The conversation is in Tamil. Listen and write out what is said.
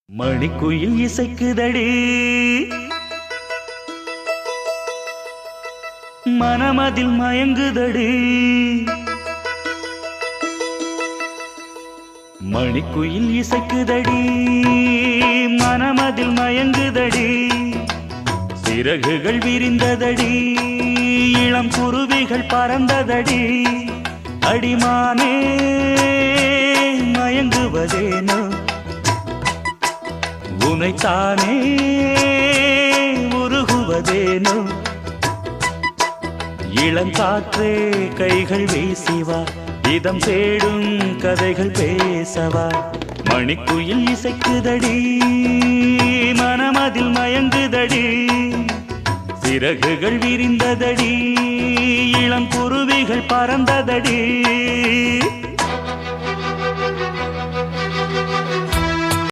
மணிக்குயில் இசைக்குதடி மனமதில் மயங்குதடி மணிக்குயில் இசைக்குதடி மனமதில் மயங்குதடி சிறகுகள் விரிந்ததடி இளம் குருவிகள் பறந்ததடி அடிமானே மயங்குவதேனோ உனைத்தானே உருகுவதேனோ இளங்காற்றே கைகள் வீசிவா இதம் தேடும் கதைகள் பேசவா மணிக்குயில் இசைக்குதடி மனமதில் மயங்குதடி சிறகுகள் விரிந்ததடி இளம் குருவிகள் பறந்ததடி